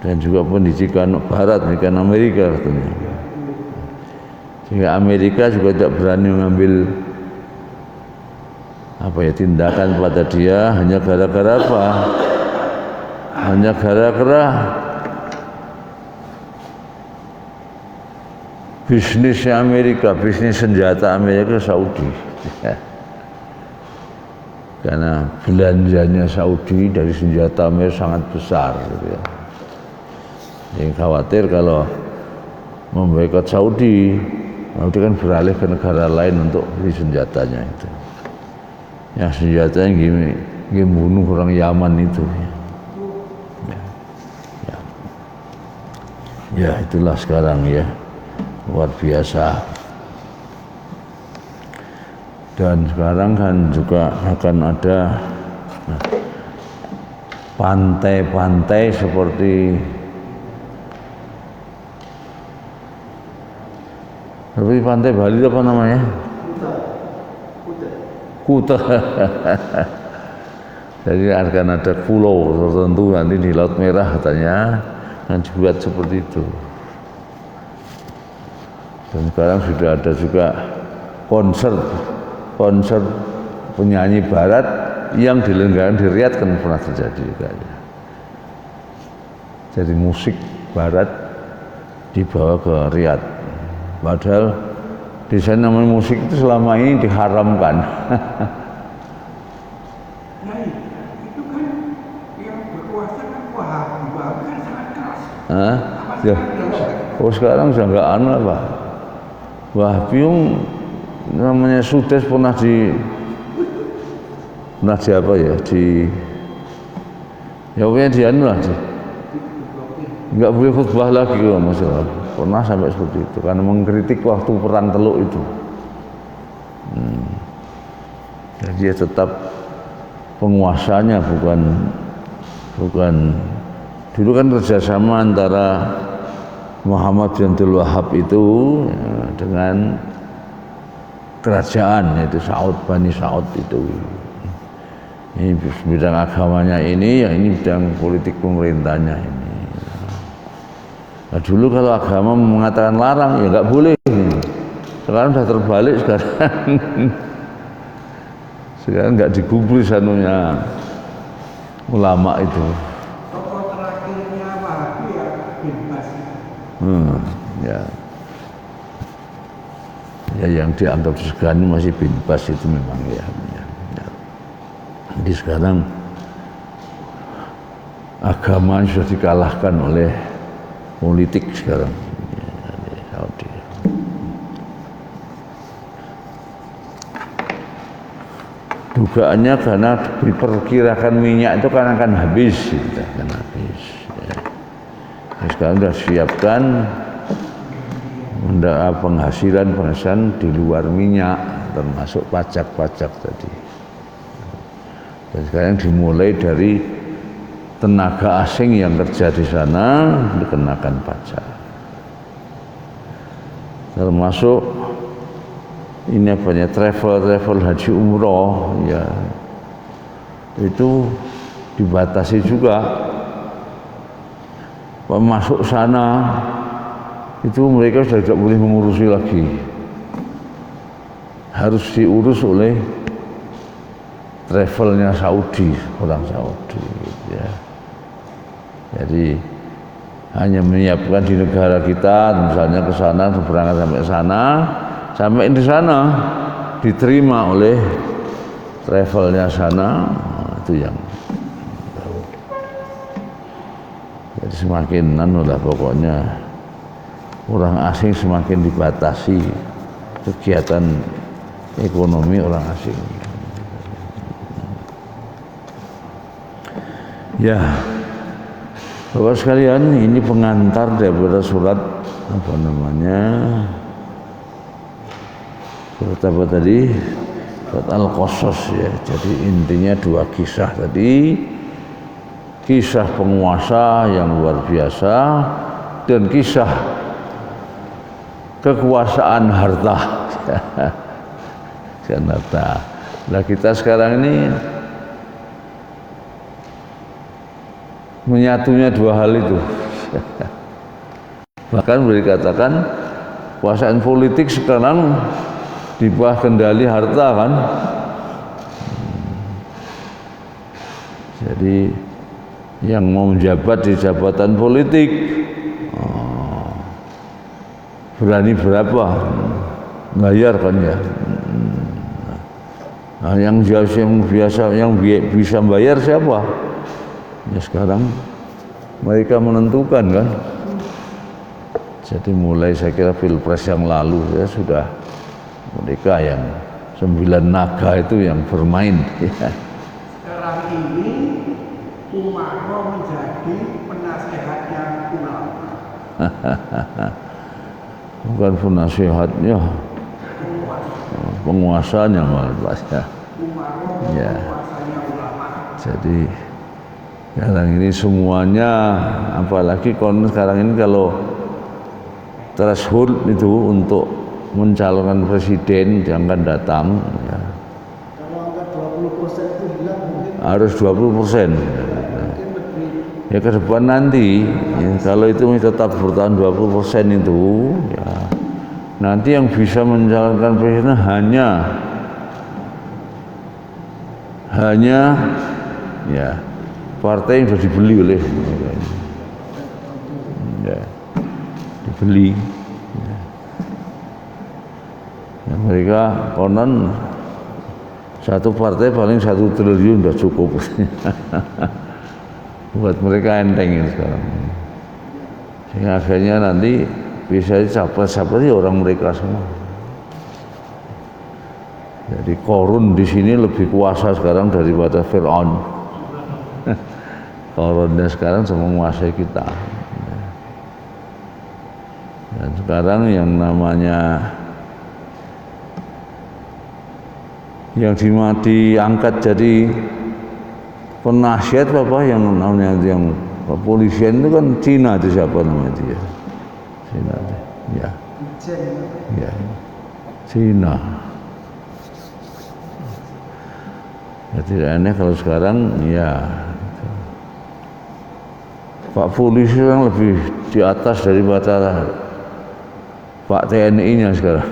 dan juga pendidikan Barat, pendidikan Amerika katanya. Sehingga Amerika juga tidak berani mengambil tindakan pada dia hanya gara-gara apa? Hanya gara-gara bisnisnya Amerika, bisnis senjata Amerika Saudi. Karena belanjanya Saudi dari senjata Amerika sangat besar gitu ya. Yang khawatir kalau memboikot Saudi kan beralih ke negara lain untuk beli senjatanya itu. Ya senjatanya gini bunuh orang Yaman itu. Ya itulah sekarang ya, luar biasa. Dan sekarang kan juga akan ada pantai-pantai seperti pantai Bali apa namanya? Kuta. Jadi akan ada pulau tertentu nanti di Laut Merah katanya yang dibuat seperti itu. Dan sekarang sudah ada juga konser penyanyi Barat yang dilenggarakan di Riyadh kan pernah terjadi juga ya. Jadi musik Barat dibawa ke Riyadh. Padahal di sana namanya musik itu selama ini diharamkan. Nah, itu kan yang berkuasa kan Wahabi kan sangat keras. Ya. Oh sekarang sudah enggak apa. Wahabi namanya Sudes pernah di apa ya enggak boleh khutbah lagi kalau masalah. Pernah sampai seperti itu karena mengkritik waktu perang Teluk itu. Jadi dia tetap penguasanya bukan dulu kan kerjasama antara Muhammad bin Abdul Wahab itu ya, dengan kerajaan yaitu Saud, Bani Saud itu. Ini bidang agamanya ini, ya ini bidang politik pemerintahnya ini. Nah, dulu kalau agama mengatakan larang ya nggak boleh. Sekarang sudah terbalik sekarang. Sekarang nggak digubris anunya ulama itu. Tokoh terakhirnya Wahabi ya Bin Bas. Ya. Ya yang dianggap sekarang masih Bin Bas itu memang ya. Jadi sekarang agama sudah dikalahkan oleh politik sekarang di Saudi. Dugaannya karena diperkirakan minyak itu kan akan habis, ya. Nah, sekarang sudah siapkan penghasilan di luar minyak, termasuk pajak-pajak tadi. Dan sekarang dimulai dari tenaga asing yang kerja di sana dikenakan pajak, termasuk ini travel haji umroh ya itu dibatasi juga. Masuk sana itu mereka sudah tidak boleh mengurusi lagi, harus diurus oleh travelnya Saudi, orang Saudi ya. Jadi hanya menyiapkan di negara kita, misalnya ke sana, berangkat sampai di sana diterima oleh travelnya sana, itu yang jadi semakin pokoknya orang asing semakin dibatasi kegiatan ekonomi orang asing. Ya. Bapak sekalian, ini pengantar daripada surat surat apa tadi? Surat Al-Qasas ya. Jadi intinya dua kisah tadi, kisah penguasa yang luar biasa dan kisah kekuasaan harta. Nah kita sekarang ini menyatunya dua hal itu, Bahkan boleh dikatakan kekuasaan politik sekarang di bawah kendali harta kan. Jadi yang mau menjabat di jabatan politik berani berapa bayar kan ya. Nah, yang bisa bayar siapa? Ya sekarang mereka menentukan kan. Jadi mulai saya kira pilpres yang lalu ya sudah mereka yang 9 naga itu yang bermain. Sekarang ini Umarno menjadi penasehatnya ulama. Bukan penasehatnya, penguasanya malah ya. Ya. Jadi sekarang ini semuanya, apalagi sekarang ini kalau threshold itu untuk mencalonkan presiden yang akan datang ya, Kalau angka 20% itu hilang mungkin harus 20%. Ya ke depan nanti ya, kalau itu tetap bertahan 20% itu ya, nanti yang bisa mencalonkan presiden hanya ya partai yang sudah dibeli oleh ya, dibeli ya, mereka konon satu partai paling 1 triliun sudah cukup. Buat mereka enteng sekarang. Sehingga akhirnya nanti bisa capres-capres orang mereka semua. Jadi Korun di sini lebih kuasa sekarang daripada Fir'aun. Korunnya sekarang sama menguasai kita. Dan sekarang yang namanya yang diangkat jadi penasihat apa yang namanya yang kepolisian itu kan Cina itu siapa namanya dia? Cina ya. Ya. Cina. Ya tidak aneh kalau sekarang ya Pak polisi yang lebih di atas daripada Pak TNI-nya sekarang.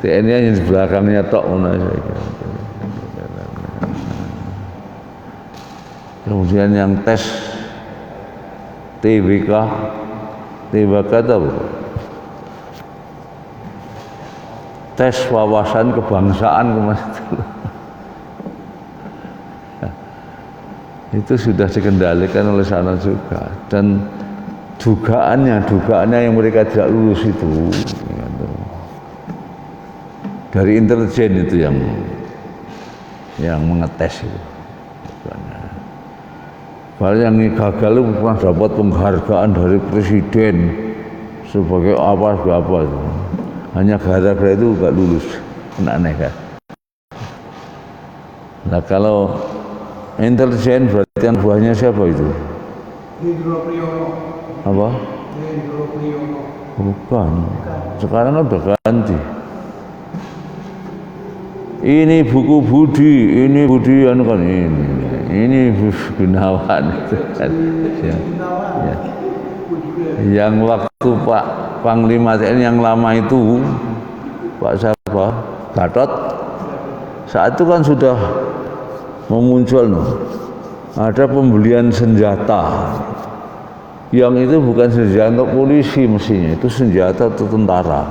TNI hanya di belakangnya tok mana saya kira. Kemudian yang tes TBK itu apa? Tes wawasan kebangsaan kemarin itu sudah dikendalikan oleh sana juga, dan dugaannya yang mereka tidak lulus itu dari intelijen itu yang mengetes itu. Padahal yang gagal itu pernah dapat penghargaan dari presiden sebagai apa itu. Hanya gara-gara itu gak lulus, aneh kan. Nah kalau intelijen berarti yang buahnya siapa itu? Hendro Priyono. Apa? Hendro Priyono. Bukan. Sekarang udah ganti. Ini buku Budi, ini Budi anu kan ini Gunawan itu kan. Ya. Ya. Yang waktu Pak Panglima TNI yang lama itu Pak siapa? Gatot. Saat itu kan sudah memuncul ada pembelian senjata yang itu bukan senjata untuk polisi mestinya, itu senjata untuk tentara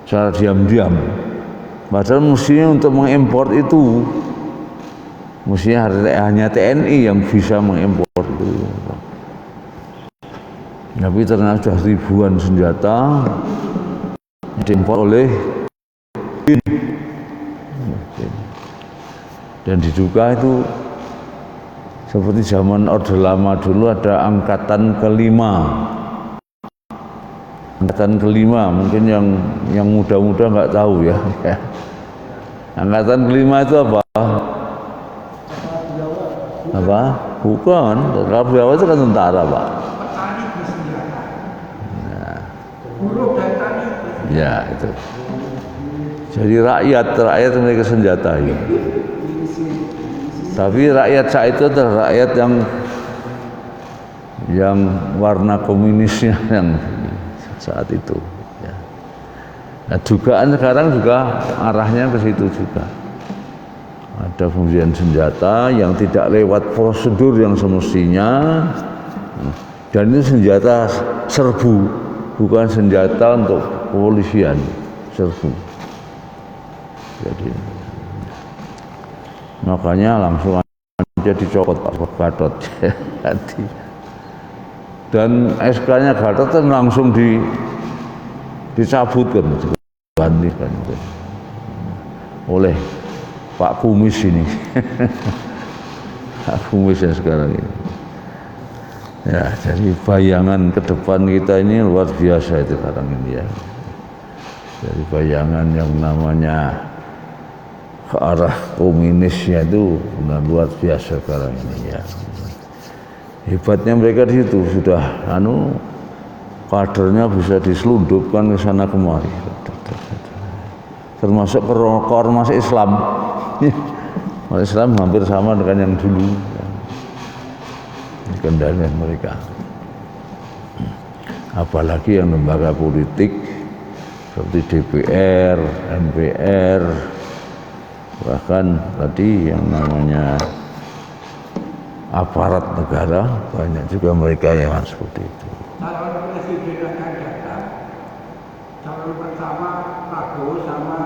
secara diam-diam, padahal mestinya untuk mengimpor itu mestinya hanya TNI yang bisa mengimpor itu, tapi ternyata sudah ribuan senjata diimpor oleh dan diduga itu seperti zaman Orde Lama dulu ada angkatan kelima. Angkatan kelima mungkin yang muda-muda nggak tahu ya. Angkatan kelima itu apa? Apa? Bukan. Kalau Jawa itu kan tentara, Pak. Petani bersenjata. Nah. Buruh dan tani. Ya itu. Jadi rakyat mereka senjatai. Tapi rakyat saat itu adalah rakyat yang warna komunisnya yang saat itu. Ya. Nah, dugaan sekarang juga arahnya ke situ juga. Ada pembelian senjata yang tidak lewat prosedur yang semestinya, dan itu senjata serbu, bukan senjata untuk kepolisian, serbu. Jadi makanya langsung aja dicopot Pak Gatot. Dan SK-nya Gatot kan langsung dicabut kan, digantikan oleh Pak Kumis ini. Pak Kumis yang sekarang ini. Ya, jadi bayangan ke depan kita ini luar biasa itu sekarang ini ya. Jadi bayangan yang namanya ke arah komunisnya itu benar luar biasa sekarang ini ya. Hebatnya mereka di situ sudah kadernya bisa diselundupkan ke sana kemari. Termasuk ke ormas Islam. Ormas Islam hampir sama dengan yang dulu. Kendalian mereka. Apalagi yang lembaga politik seperti DPR, MPR, bahkan tadi yang namanya aparat negara, banyak juga mereka yang seperti itu. Calon presiden akan datang, calon pertama Prabowo sama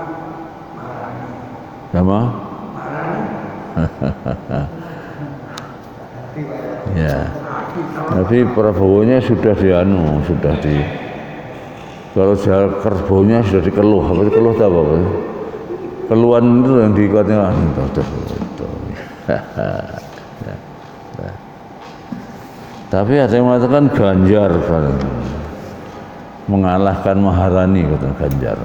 Maharani. Sama? Maharani. Ya. Tapi Prabowo-nya sudah kalau jalan kerbaunya sudah dikeluh, apa dikeluh apa? Keluhan itu yang diikatnya Tapi ada yang mengatakan Ganjar mengalahkan Maharani, kata Ganjar.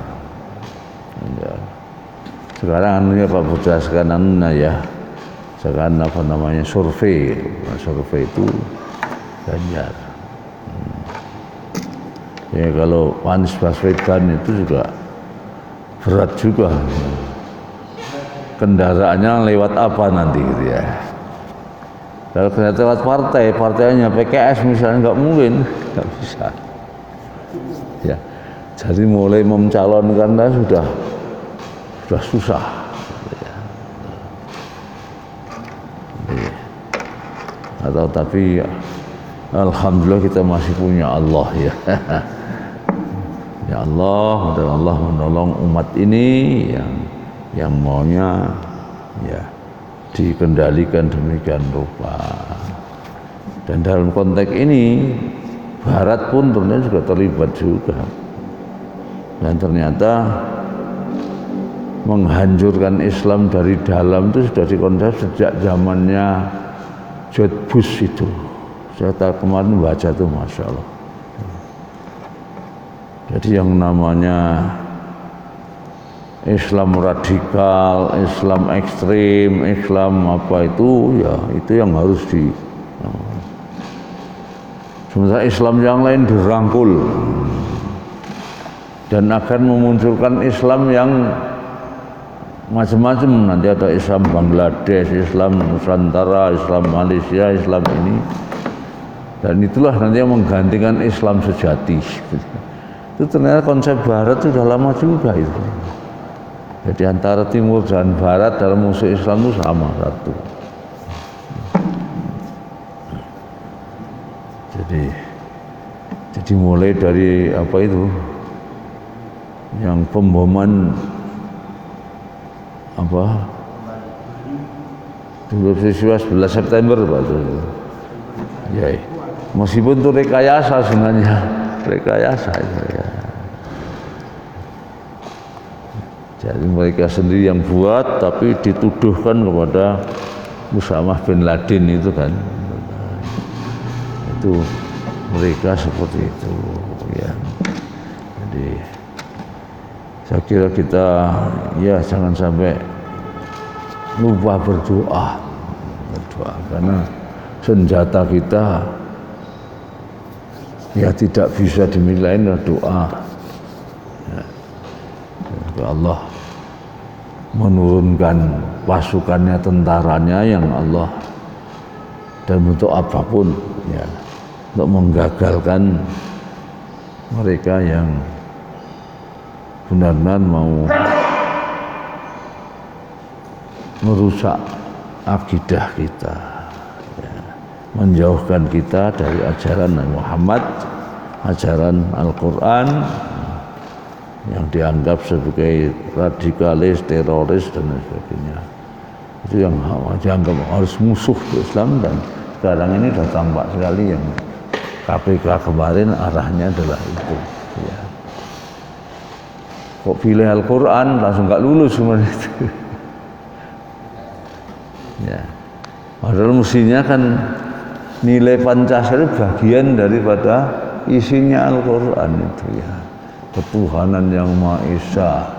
Sekarang anunya Pak berdasarkan ya, sekarang apa namanya survei itu Ganjar. Ya kalau Anies Baswedan itu juga berat juga. Kendaraannya lewat apa nanti gitu ya. Kalau ternyata lewat partainya PKS misalnya nggak mungkin, nggak bisa. Ya, jadi mulai mencalonkan sudah susah. Ya. Atau tapi ya, alhamdulillah kita masih punya Allah ya. Ya Allah, dan Allah menolong umat ini yang maunya ya dikendalikan demikian rupa. Dan dalam konteks ini Barat pun ternyata juga terlibat juga. Dan ternyata menghancurkan Islam dari dalam itu sudah dikonsep sejak zamannya George Bush itu. Saya kemarin baca tuh, Masya Allah. Jadi yang namanya Islam radikal, Islam ekstrim, Islam apa itu ya itu yang harus sementara Islam yang lain dirangkul dan akan memunculkan Islam yang macam-macam. Nanti ada Islam Bangladesh, Islam Nusantara, Islam Malaysia, Islam ini, dan itulah nanti yang menggantikan Islam sejati. Itu ternyata konsep Barat itu sudah lama juga itu. Jadi antara Timur dan Barat dalam musuh Islam itu sama satu. Jadi mulai dari apa itu, yang pemboman apa? Peristiwa 11 September Pak itu. Ya, meskipun itu rekayasa sebenarnya, rekayasa itu ya. Jadi mereka sendiri yang buat, tapi dituduhkan kepada Usama bin Laden itu kan. Itu mereka seperti itu ya. Jadi saya kira kita ya jangan sampai lupa berdoa karena senjata kita ya tidak bisa dimiliki doa ya. Allah menurunkan pasukannya, tentaranya yang Allah, dan bentuk apapun ya, untuk menggagalkan mereka yang benar-benar mau merusak akidah kita ya, menjauhkan kita dari ajaran Nabi Muhammad, ajaran Al-Quran yang dianggap sebagai radikalis, teroris dan sebagainya. Itu yang dianggap harus musuh Islam, dan sekarang ini sudah tampak sekali yang KPK kemarin arahnya adalah itu ya. Kok pilih Al-Quran langsung gak lulus sebenarnya itu ya. Padahal mestinya kan nilai Pancasila bagian daripada isinya Al-Quran itu ya, ketuhanan yang Maha Esa,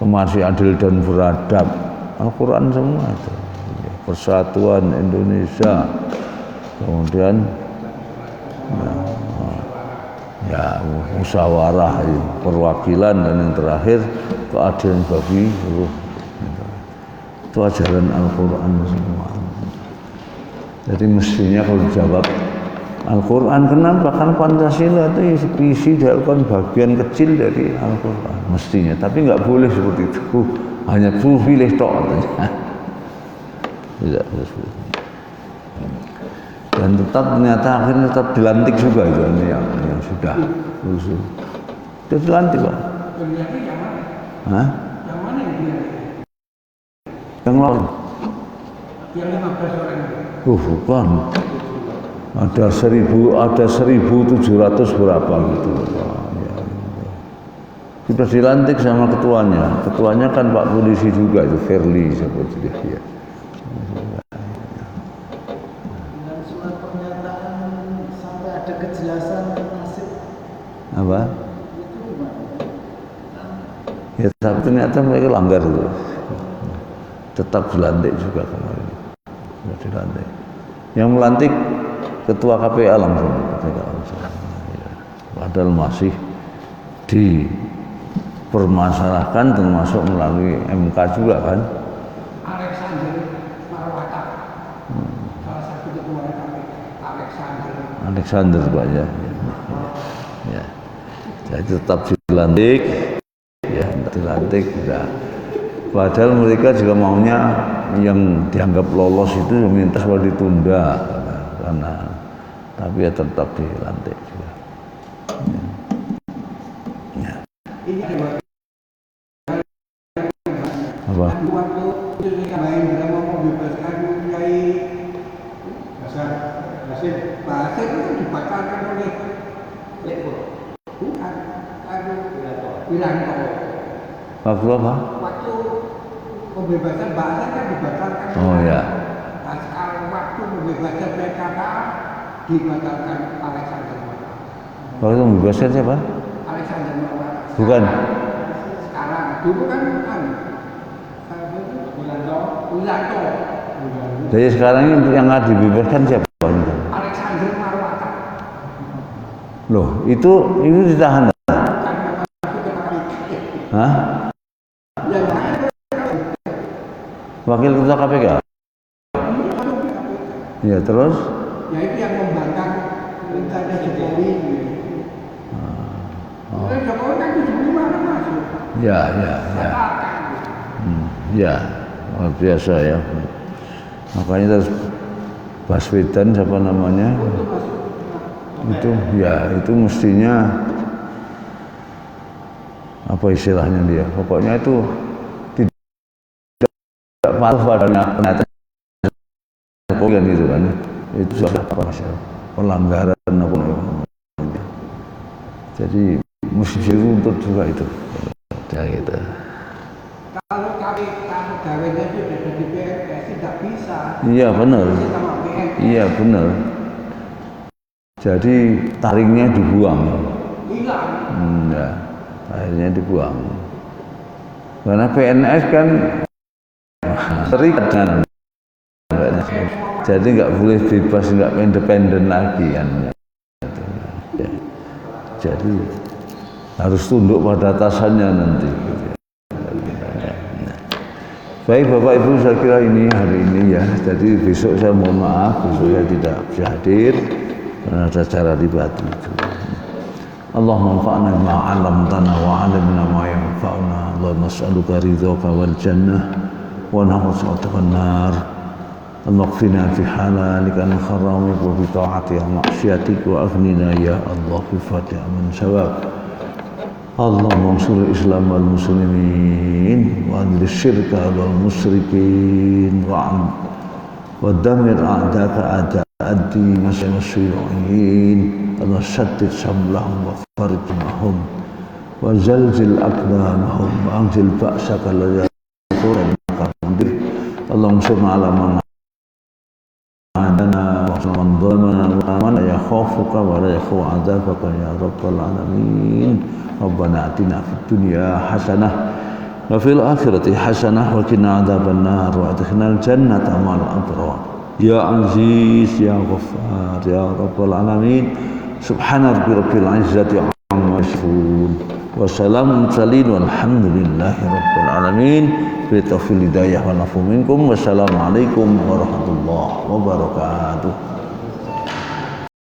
masih adil dan beradab, Al-Quran semua itu ya. Persatuan Indonesia, kemudian ya musyawarah, perwakilan, dan yang terakhir keadilan bagi seluruh. Itu ajaran Al-Quran semua. Jadi mestinya kalau dijawab Al-Quran kenapa? Kan Pancasila itu isi dari bagian kecil dari Al-Quran mestinya, tapi nggak boleh seperti itu. Hanya pilih tok tidak seperti itu. Dan tetap ternyata akhirnya tetap dilantik juga itu yang sudah dilantik Pak. Hah? Yang mana yang dia? Yang lain? Yang 15 orang itu? Bukan. Ada 1.700 berapa gitu. Ya. Sudah dilantik sama ketuanya. Ketuanya kan Pak Polisi juga itu, Firly seperti dia. Dan surat pernyataan sampai ada kejelasan nasib. Apa? Itu gimana? Ya tapi ternyata mereka langgar itu. Tetap dilantik juga kemarin. Sudah dilantik. Yang melantik Ketua KPA langsung. Ya. Padahal masih dipermasalahkan, termasuk melalui MK juga kan. Alexander Marwata, salah satu ketua KPK. Alexander Pak ya. Ya. Jadi tetap dilantik, ya dilantik ya. Padahal mereka juga maunya yang dianggap lolos itu minta supaya ditunda karena, tapi ya tetap dilantik juga. Ya. Ini adalah Apa? waktu ketika Mahendra mau membebaskan Kiai Basir itu dibatalkan oleh bukan Wiranto. Waktu apa? Waktu pembebasan Basir kan dibatalkan. Oh ya. Nah, sekarang waktu pembebasan PKK dibatalkan Alexander Marwata. Waktu membebaskan siapa? Alexander Marwata. Bukan. Sekarang dulu kan Wiranto. Jadi sekarang ini yang dibebaskan siapa? Alexander Marwata. Loh, ini ditahan. Hah? Wakil Ketua KPK? Ya terus? Ya itu yang membangkang rencana Jokowi. Jokowi kan 75 kan masuk. Ya. Batalkan. Ya, luar biasa ya. Makanya terus Baswedan siapa namanya? Itu ya, itu mestinya apa istilahnya dia? Pokoknya itu tidak patuh pada pernyataan Jokowi kan gitu kan. Itu sudah apa pelanggaran apa. Jadi mesti diruntut juga itu. Ya gitu. Kalau pegawainya itu dari DPRS tidak bisa. Iya benar. Iya benar. Jadi taringnya dibuang. Hilang. Ya, akhirnya dibuang. Karena PNS kan terikat dengan jadi nggak boleh bebas, nggak independen lagi kan. Ya. Jadi harus tunduk pada atasannya nanti. Baik Bapak Ibu, saya kira ini hari ini ya. Jadi besok saya mohon maaf, besok saya tidak bisa hadir karena ada acara di Batu itu. Allahumma anfa'na bima 'allamtana wa 'allimna ma yanfa'una. Allahumma nas'aluka ridhaka wal jannah wa na'udzubika minan nar. Allahumma fi halalika min haramika wa bi ta'atika wa ma'siyatika wa aghnina ya Allah bi fadlika min sawab. Allahumma ansur Islam wal muslimin wa adil syirka wal musyrikin wa damir a'daka a'da'addi masyarasyu'in. Allah syaddid samlahum wa farjumahum wa zalzil aqdamahum wa anzil ba'saka la yaquran qadir. Allahumma surna ala man adana wa man dhamana wa man yakhafuka wa la yakhu adzabaka ya rabbal alamin. Rabbana atina fid dunya hasanah wa fil akhirati hasanah wa qina adzabannar wa adkhilnal jannata ma'al abrar. Ya Aziz ya Ghaffar ya rabbal alamin. Subhana rabbil izzati amma yasifun wa salamun mursalin walhamdulillahi rabbil alamin. Bi taufiq hidayah wa nafu minkum. Wassalamu alaikum warahmatullahi wabarakatuh.